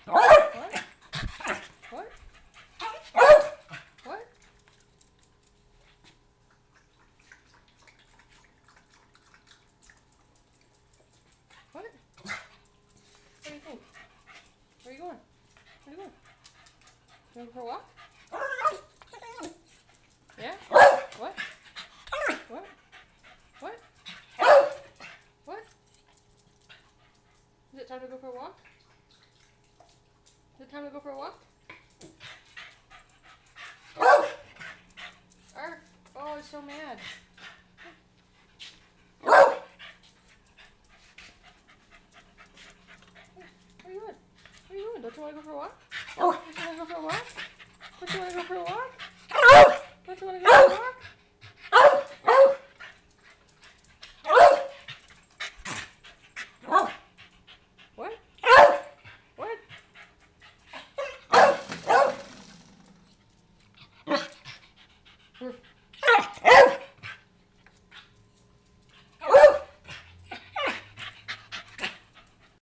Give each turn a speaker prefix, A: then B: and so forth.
A: What? What? What? What? What? What do you think? Where are you going? Where are you going? You want to go for a walk? Yeah? What? What? What? What? Is it time to go for a walk? Is it time to go for a walk? Arf! Oh, it's so mad. Where are you going? Where are you going? Don't you want to go for a walk? Don't you want to go for a walk? Don't you want to go for a walk? Don't you want to go for a walk? What? What?